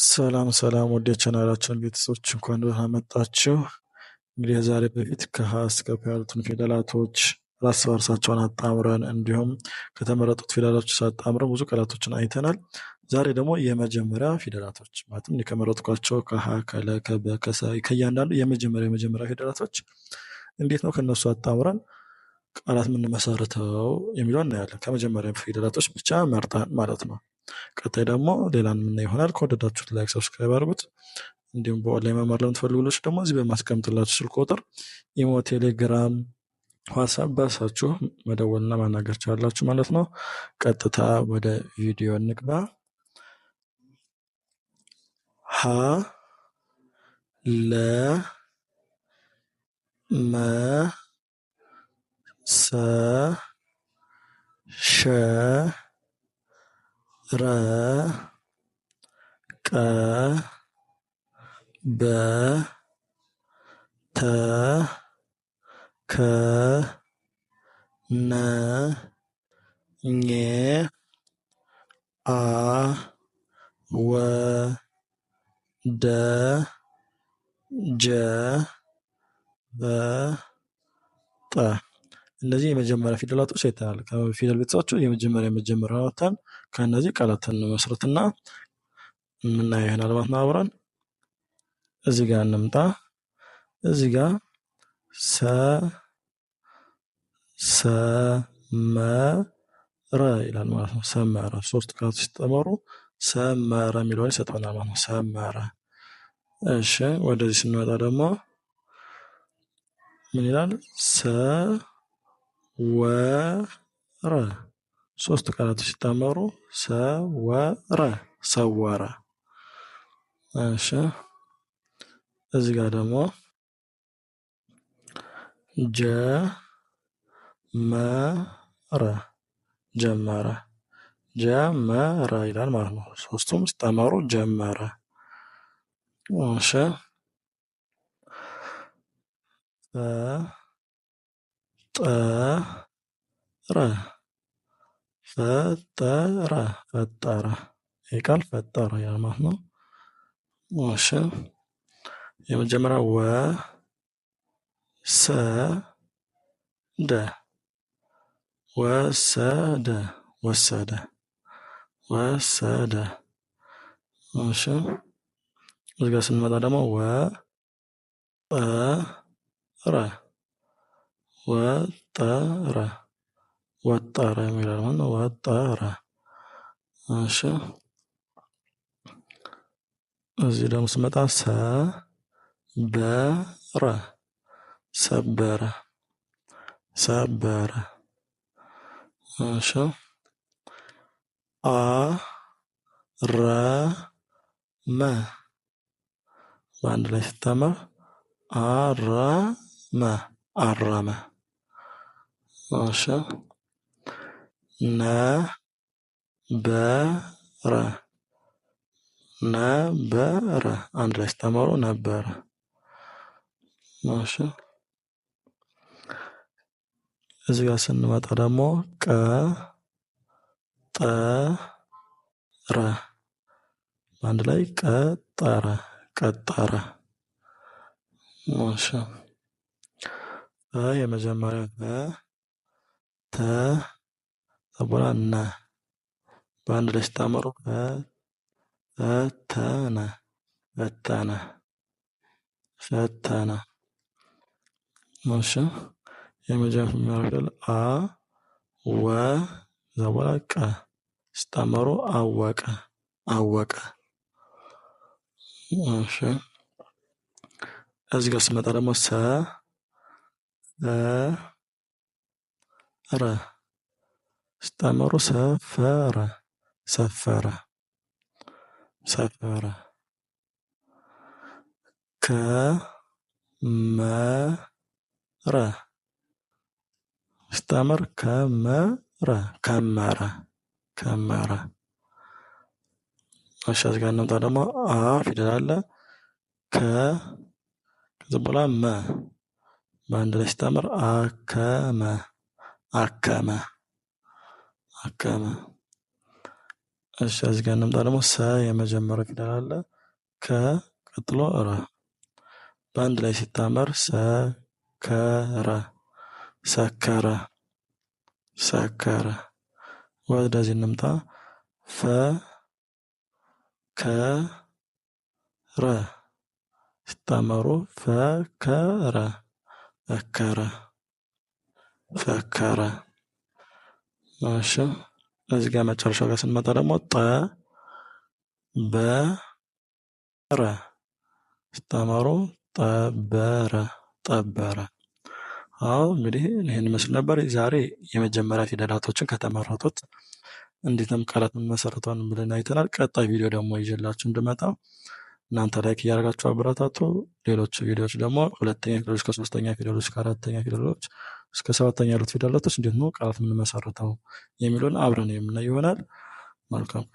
ሰላም ሰላም ወደ ቻናላችን ቤተሰቦች እንኳን ደህና መጣችሁ። እንግዲህ ዛሬ በፊት ከሀ እስከ ፐ ያሉትን ፊደላቶች ራስ በርሳቸውን አጣምረን እንዲሁም ከተመረጡት ፊደላቶች አጣምረን ብዙ ቃላቶችን አይተናል። ዛሬ ደግሞ የመጀመሪያ ፊደላቶች ማለትም ከመረጥኳቸው ከሀ ከለ ከበ ከሰ ከእያንዳንዱ የመጀመሪያ ፊደላቶች እንዴት ነው ከነሱ አጣምረን ቃላት የምንመሰርተው የሚለውን እናያለን። ከመጀመሪያ ፊደላቶች ብቻ መርጠን ማለት ነው። ቀጣይ ደግሞ ሌላን የምናይ ይሆናል። ከወደዳችሁት ላይክ ሰብስክራይብ አድርጉት። እንዲሁም በኦንላይን መማር ለምትፈልጉ ልጆች ደግሞ እዚህ በማስቀምጥላችሁ ስልክ ቁጥር ኢሞ፣ ቴሌግራም፣ ዋትስአፕ በራሳችሁ መደወልና ማናገር ቻላችሁ ማለት ነው። ቀጥታ ወደ ቪዲዮ እንግባ። ሀ ለ መ ሰ ሸ ረ ቀ በ ተ ከ ነ ኘ አ ወ ደ ጀ በ ጠ እነዚህ የመጀመሪያ ፊደላቶች አይተናል። ከፊደል ቤተሰቦቹ የመጀመሪያ ወጥተን ከእነዚህ ቃላትን መስረትና የምናየው ይሆናል ማለት ነው። አብረን እዚህ ጋር እንምጣ። እዚህ ጋር ሰመረ ይላል ማለት ነው። ሰመረ ሶስት ቃላቶች ሲጠመሩ ሰመረ የሚለውን ይሰጠናል ማለት ነው። ሰመረ። እሺ ወደዚህ ስንመጣ ደግሞ ምን ይላል? ሰወረ ሶስት ቃላቶች ሲጣመሩ ሰወረ። እሺ እዚህ ጋር ደግሞ ጀመረ ይላል ማለት ነው። ሶስቱም ሲጣመሩ ጀመረ። እሺ ፈጠረ ይህ ቃል ፈጠረ ይላል ማለት ነው። እሺ የመጀመሪያው ወሰደ። እሺ እዚህ ጋር ስንመጣ ደግሞ ወጠረ የሚለው ማለት ነው። ወጠረ። እሺ እዚህ ደግሞ ስንመጣ ሰበረ። እሺ አረመ በአንድ ላይ ሲታመር አረመ። እሺ ነበረ አንድ ላይ ሲታመሩ ነበረ። እሺ እዚህ ጋር ስንመጣ ደግሞ ቀጠረ አንድ ላይ ቀጠረ። እሺ የመጀመሪያው ተበላና በአንድ ላይ ሲጣመሩ ፈተነ። እሺ የመጀመሪያው ወ ዘወቀ ሲጣመሩ አወቀ። እሺ እዚህ ጋር ስመጣ ደግሞ ሰፈረ ሲጣመሩ ሰፈረ። ከመረ ሲጣመር ከመረ። እሺ እዚህ ጋር እንምጣ ደግሞ አ ፊደል አለ ከዚህ በኋላ በአንድ ላይ ሲጣመር አከመ። እሺ እዚህ ጋር እንምጣ ደግሞ ሰ የመጀመሪያው ፊደል አለ። ከ ቀጥሎ ረ በአንድ ላይ ሲታመር ሰከረ ሰከረ ሰከረ። ወደዚህ እንምጣ ፈ ከ ረ ሲጣመሩ ፈከረ ፈከረ ፈከረ። እሺ እዚህ ጋር መጨረሻው ጋር ስንመጣ ደግሞ ጠ በ ረ ሲጣመሩ ጠበረ ጠበረ። አዎ እንግዲህ ይሄን ይመስል ነበር ዛሬ የመጀመሪያ ፊደላቶችን ከተመረጡት እንዴትም ቃላት መሰረቷን ብለን አይተናል። ቀጣይ ቪዲዮ ደግሞ ይዤላችሁ እንድመጣ እናንተ ላይክ እያደረጋችሁ አበረታቱ። ሌሎች ቪዲዮዎች ደግሞ ሁለተኛ ፊደሎች ከሶስተኛ ፊደሎች ከአራተኛ ፊደሎች እስከ ሰባተኛ ያሉት ፊደላቶች እንዴት ነው ቃላት የምንመሰርተው የሚሉን አብረን የምናይ ይሆናል። መልካም